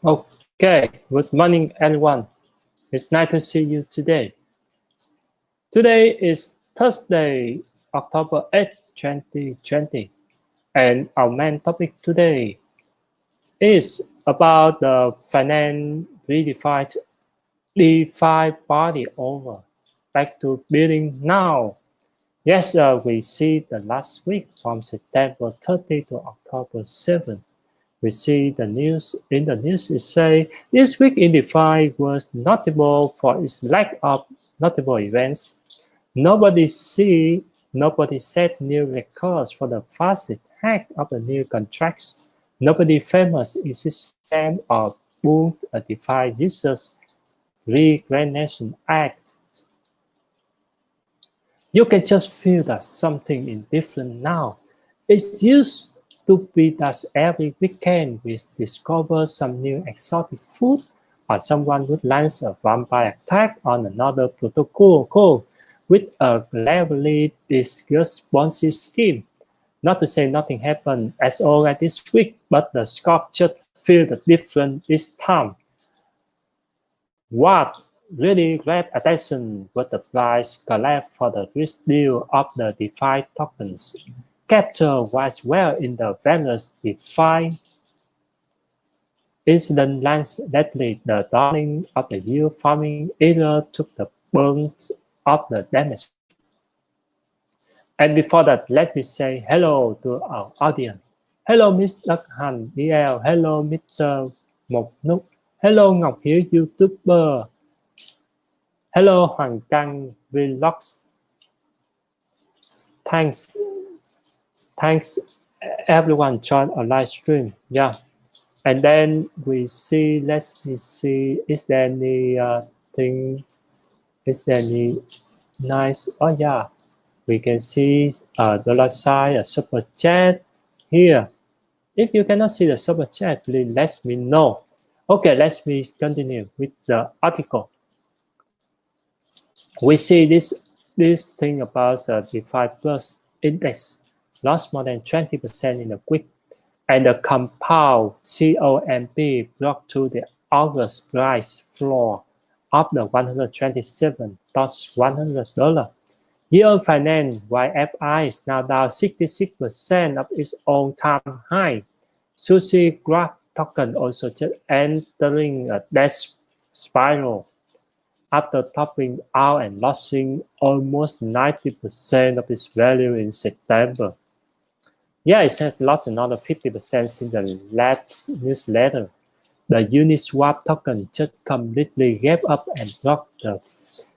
Okay, good morning, everyone. It's nice to see you today. Today is Thursday, October 8th, 2020, and our main topic today is about the finance redefined DeFi party over. Back to building now. Yes, we see the last week from September 30 to October 7th. We see the news in the news. It say this week in DeFi was notable for its lack of notable events. Nobody set new records for the fastest hack of the new contracts. Nobody famous in system or boomed a DeFi Jesus reincarnation act. You can just feel that something is different now. It used to be that every weekend we discover some new exotic food or someone would launch a vampire attack on another protocol with a cleverly discussed Ponzi scheme. Not to say nothing happened at all at this week, but the scope just feels different this time. What really grabbed attention was the price collapse for the risk deal of the DeFi tokens. Capture was well in the various DeFi incident lands lately. The dawning of the yield farming era took the brunt of the damage. And before that, let me say hello to our audience. Hello, Mr. Han DL. Hello, Mr. Mộc Núc. Hello, Ngọc Hiếu YouTuber. Hello, Hoàng Căng Vlogs. Thanks everyone join our live stream. Yeah. And then we see, let me see, is there any thing, is there any nice, oh yeah, we can see dollar sign, a super chat here. If you cannot see the super chat, please let me know. Okay, let me continue with the article. We see this thing about the DeFi Plus index lost more than 20% in a week, and the compound COMP broke through the August price floor of the $127.100. Year finance YFI is now down 66% of its all-time high. Sushi Graph token also just entering a death spiral after topping out and losing almost 90% of its value in September. Yeah, it has lost another 50% since the last newsletter. The Uniswap token just completely gave up and blocked the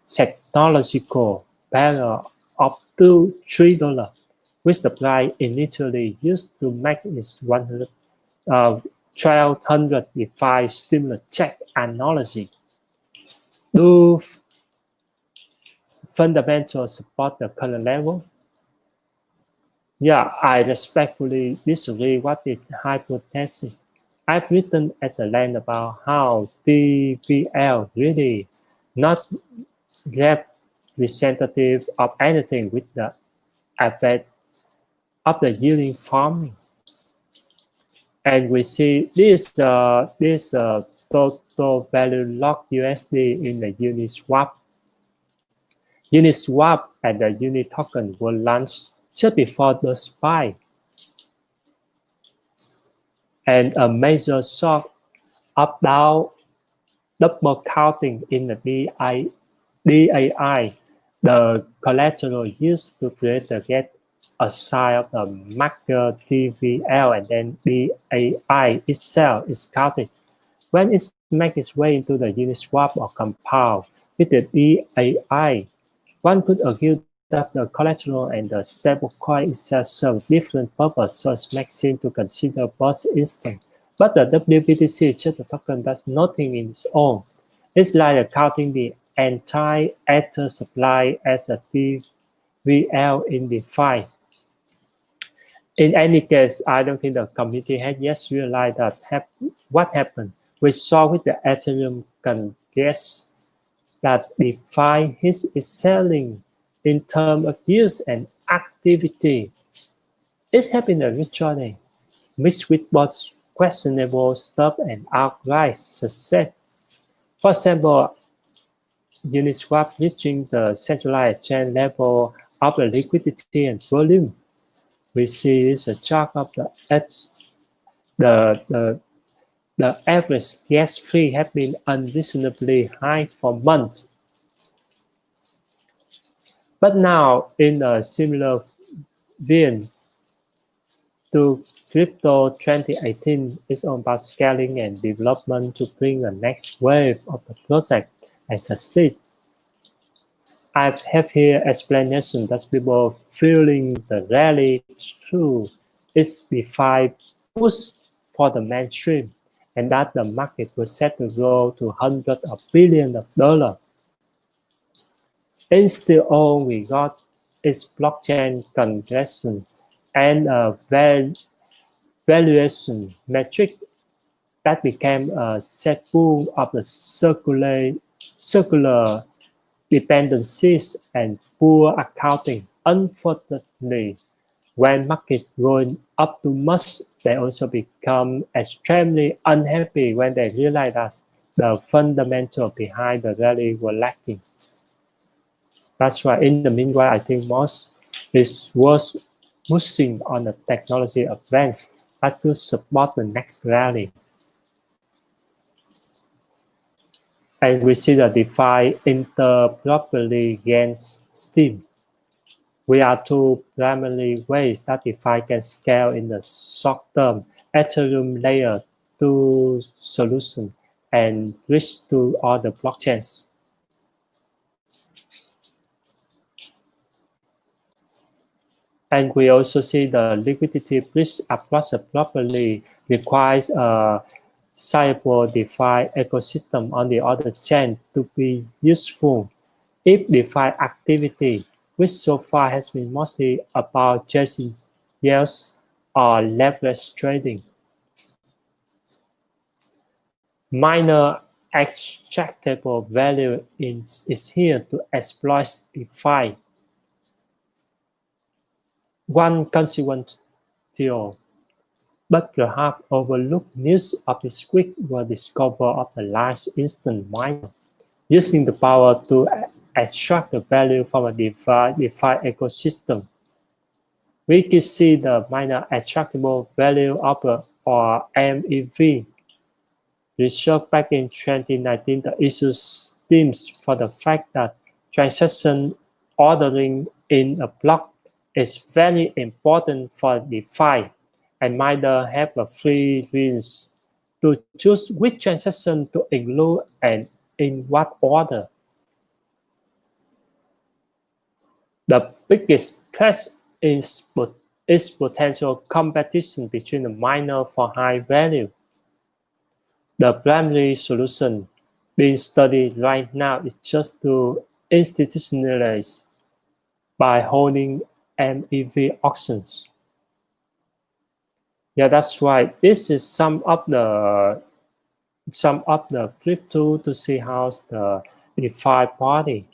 technological barrier of $3, which the price initially used to make its 1,200 DeFi stimulus check analogy. Do fundamentals support the current level? Yeah, I respectfully disagree with the hypothesis. I've written at length about how PVL really not representative of anything with the effect of the yielding farming. And we see this total value locked USD in the Uniswap. Uniswap and the Uni token were launched just before the spike. And a major shock of down double counting in the DAI, the collateral used to create the get a sign of the marker TVL, and then DAI itself is counted. When it makes its way into the Uniswap or compound with the DAI, one could argue that the collateral and the stablecoin itself serve different purposes, so it makes sense to consider both instances. But the WBTC is just a token does nothing in its own. It's like counting the entire Ether supply as a TVL in DeFi. In any case, I don't think the community has yet realized that what happened. We saw with the Ethereum Congress that DeFi is selling in terms of use and activity. It's happening in a journey, mixed with both questionable stuff and outright success. For example, Uniswap reaching the centralized chain level of the liquidity and volume. We see this a chart of the average gas fee has been unreasonably high for months. But now, in a similar vein to crypto 2018, is all about scaling and development to bring the next wave of the project and succeed. I have here explanation that people feeling the rally through its DeFi push for the mainstream, and that the market was set to grow to hundreds of billions of dollars. Instead, all we got is blockchain congestion and a valuation metric that became a set pool of the circular dependencies and poor accounting. Unfortunately, when market going up too much, they also become extremely unhappy when they realize that the fundamental behind the rally were lacking. That's why in the meanwhile, I think most is worth pushing on the technology advance that will support the next rally. And we see the DeFi interoperability gains steam. We are two primary ways that DeFi can scale in the short term: Ethereum layer 2 solution and bridge to other blockchains. And we also see the liquidity bridge approach properly requires a sizable DeFi ecosystem on the other chain to be useful. If DeFi activity, which so far has been mostly about chasing yields or leverage trading, minor extractable value is here to exploit DeFi. One consequential but perhaps overlooked news of this week was the discovery of the large instant miner using the power to extract the value from a DeFi ecosystem. We can see the miner extractable value of or MEV. Research back in 2019, the issue stems for the fact that transaction ordering in a block is very important for DeFi, and miners have a free range to choose which transaction to include and in what order. The biggest threat is potential competition between the miners for high value. The primary solution being studied right now is just to institutionalize by holding MEV auctions. Yeah, that's right. This is some of the flip tool to see how the DeFi party.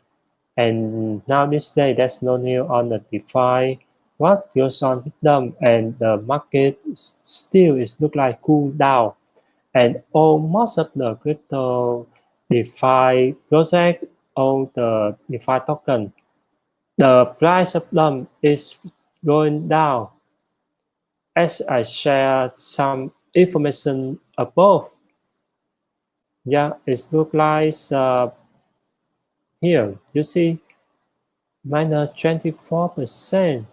And now this day, there's no news on the DeFi. What goes on with them? And the market still is look like cool down. And most of the crypto DeFi project or the DeFi token, the price of them is going down. As I share some information above, yeah, it looks like here you see minus 24%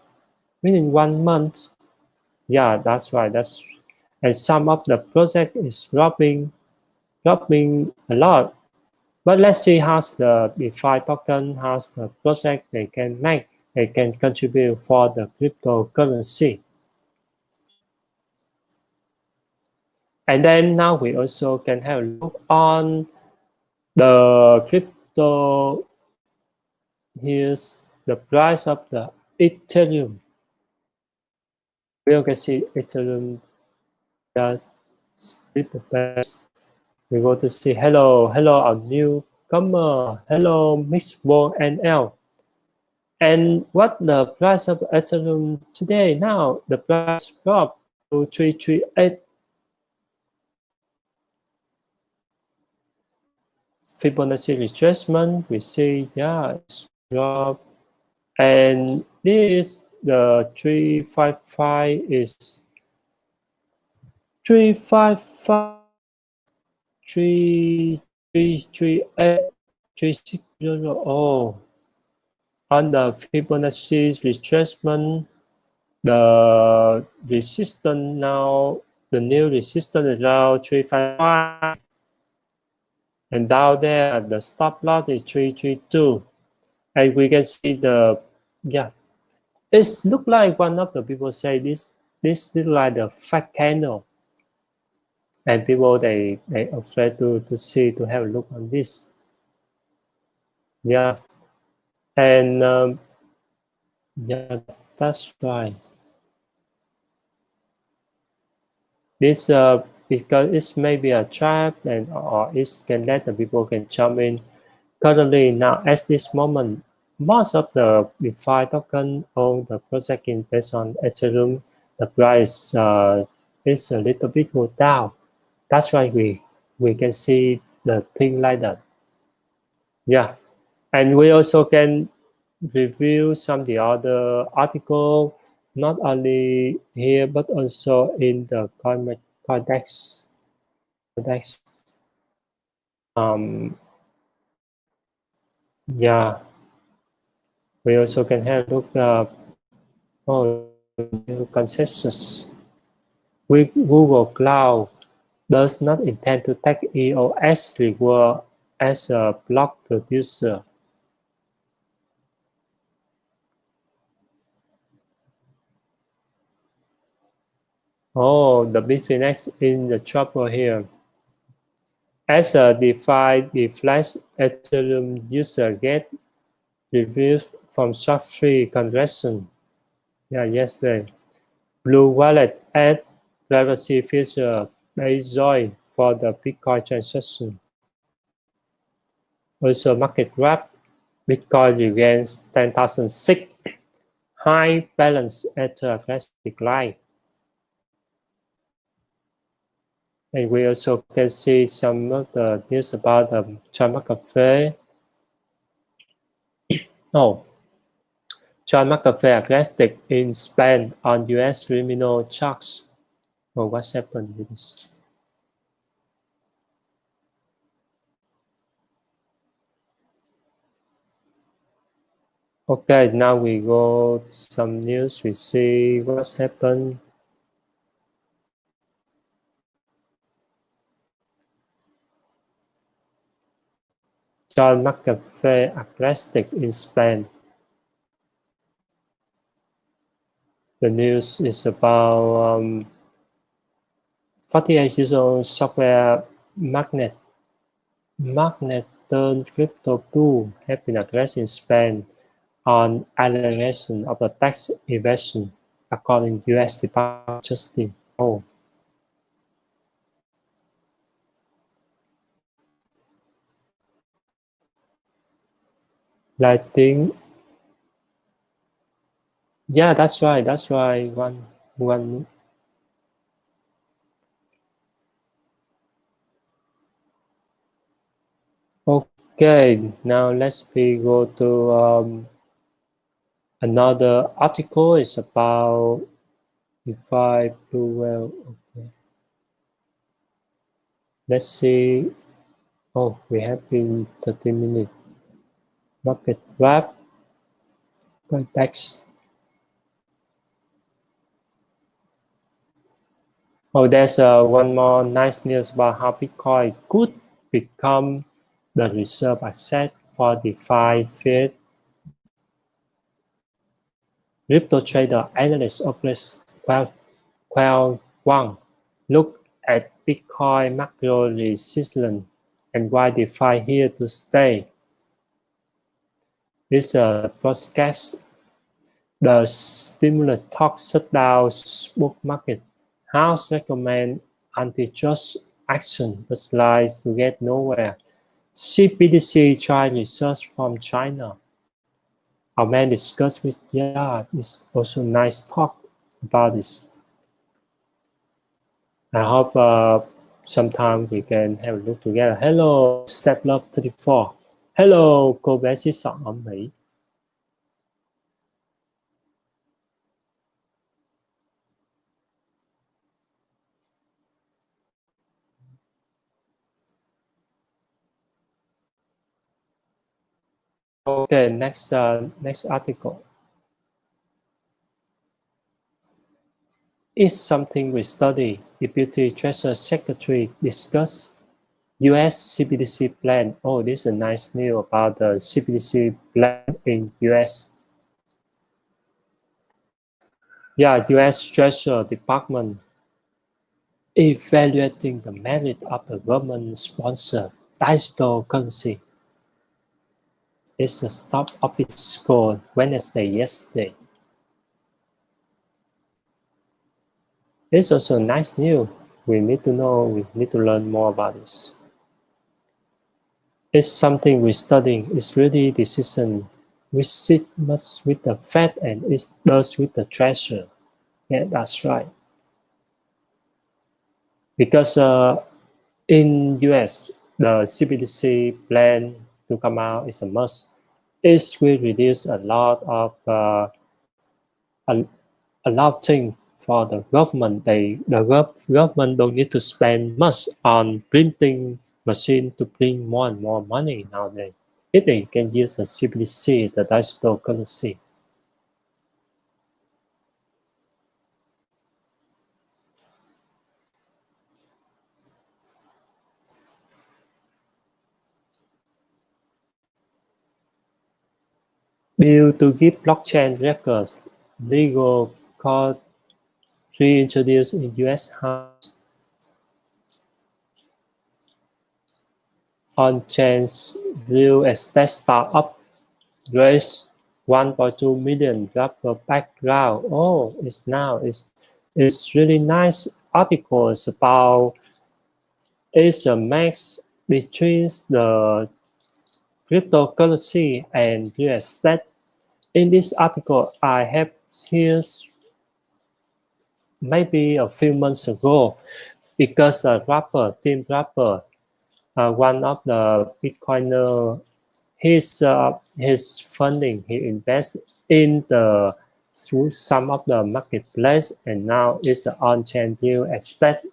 within 1 month. Yeah, that's right. And some of the project is dropping a lot. But let's see how the DeFi token, how the project they can contribute for the cryptocurrency. And then now we also can have a look on the crypto. Here's the price of the Ethereum. We can see Ethereum that split the best. We go to see hello our newcomer, hello Miss Wong NL. And what the price of Ethereum today? Now the price dropped to 338 Fibonacci retracement, we see, yeah, it's drop. And this, the 355 is 355, 3338, 3600. Oh, on the Fibonacci retracement, the resistance now, the new resistance is around 355. And down there, the stop loss is 332. And we can see the, yeah, it look like one of the people say this look like the fat candle. And people, they afraid to see, to have a look on this. Yeah. And yeah, that's right. This because it's maybe a trap, and or it can let the people can jump in. Currently now at this moment, most of the DeFi token on the project is based on Ethereum. The price is a little bit go down. That's why we can see the thing like that. Yeah, and we also can review some of the other article, not only here but also in the Codex. Um, yeah, we also can have a look consensus. With Google Cloud does not intend to take EOS reward as a block producer. Oh, the business in the trouble here. As a DeFi, the Flash Ethereum user get reviews from soft-free conversion. Yeah, yesterday. Blue Wallet add privacy feature based join for the Bitcoin transaction. Also, market wrap, Bitcoin regains 10,006 high balance after a flash decline. And we also can see some of the news about the China Cafe. Oh, China Cafe agnostic in Spain on US criminal charges. Oh, what's happened with this? Okay, now we go some news. We see what's happened. John McAfee agnostic in Spain. The news is about 48 years old software magnet turned crypto pool have been arrested in Spain on allegation of a tax evasion, according to U.S. Department of Justice. Oh, I think, yeah, that's right. That's right. One. Okay, now let's go to another article. Is about DeFi Blue Whale. Okay, let's see. Oh, we have been 30 minutes. Market wrap context. Oh, there's one more nice news about how Bitcoin could become the reserve asset for DeFi fiat. Crypto trader analyst Oculus Quell Wang look at Bitcoin macro resistance and why DeFi here to stay. This broadcast, the stimulus talk shut down book market. House recommend antitrust action, but lies to get nowhere. CBDC try research from China. Our man discussed with Yard is also nice talk about this. I hope sometime we can have a look together. Hello, Step Love 34. Hello, cô bé xí sọn ở Mỹ. Okay, next article. Is something we study. Deputy Treasury Secretary discuss U.S. CBDC plan. Oh, this is a nice news about the CBDC plan in U.S. Yeah, U.S. Treasury Department evaluating the merit of the government-sponsored digital currency. It's a top office score Wednesday yesterday. It's also nice news. We need to know, we need to learn more about this. It's something we're studying. It's really decision. We sit much with the Fed and it does with the Treasury. Yeah, that's right. Because in US, the CBDC plan to come out is a must. It will reduce a lot of things for the government. The government don't need to spend much on printing machine to print more and more money nowadays. If they can use the CBDC, the digital currency. Bill to give blockchain records legal court reintroduced in US House. On-chain real estate startup raised 1.2 million rapper background. Oh, it's really nice articles about it's a mix between the cryptocurrency and real estate. In this article, I have here maybe a few months ago because the rapper, Tim Rapper, one of the Bitcoiner, his funding, he invests in the through some of the marketplace, and now it's an on-chain real estate.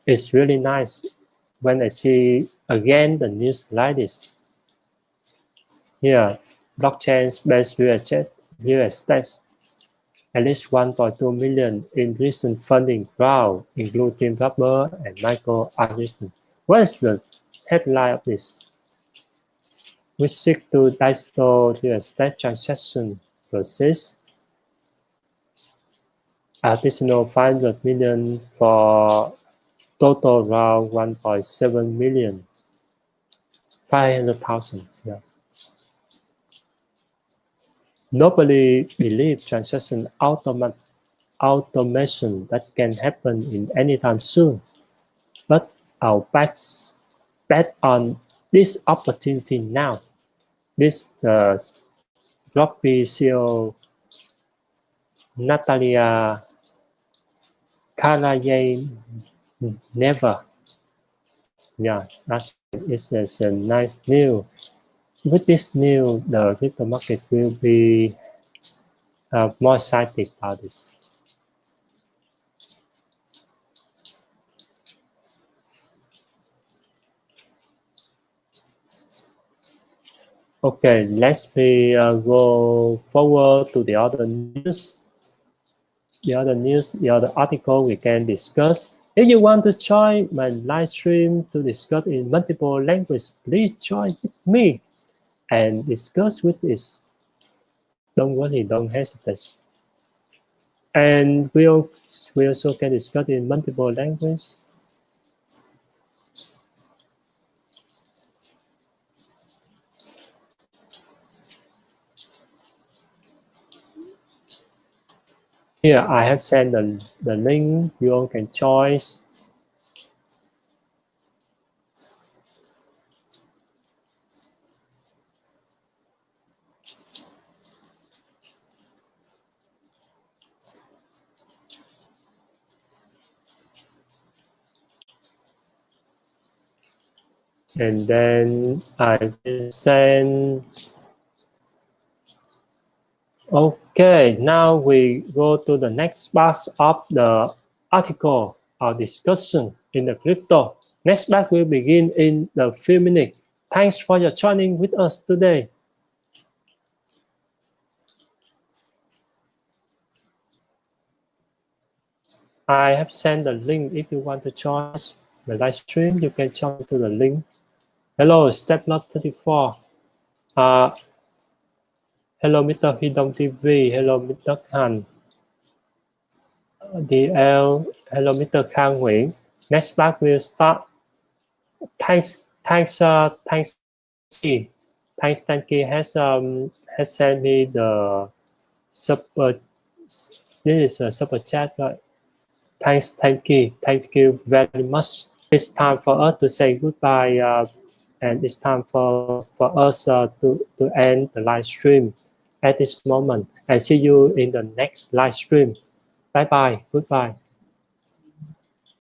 It's really nice when I see again the news like this. Here, blockchain-based real estate. At least 1.2 million in recent funding round, including Rubber and Michael Anderson. What is the headline of this? We seek to digital real estate transaction process. Additional 500 million for total round 1.7 million. 500,000. Yeah. Nobody believes transaction automation that can happen in any time soon. But our bets bet on this opportunity now. This Rugby CEO Natalia Karayev-Never. Yeah, that's it's a nice news. With this news, the crypto market will be more excited about this. Okay, let's go forward to the other news. The other article we can discuss. If you want to join my live stream to discuss in multiple languages, please join with me and discuss with this. Don't worry, don't hesitate. And we also can discuss in multiple languages. Here, I have sent the link. You all can choose. And then I will send. Okay, now we go to the next part of the article or discussion in the crypto. Next part will begin in the few minutes. Thanks for your joining with us today. I have sent the link. If you want to join the live stream, you can join to the link. Hello, StepLab34. Hello, Mr. Hidong TV. Hello, Mr. Han. DL. Hello, Mr. Kang Nguyễn. Next part will start. Thanks, Stanky has sent me the super. This is a super chat, right? Thanks, thank you very much. It's time for us to say goodbye, and it's time for us to end the live stream at this moment. And see you in the next live stream. Bye bye. Goodbye.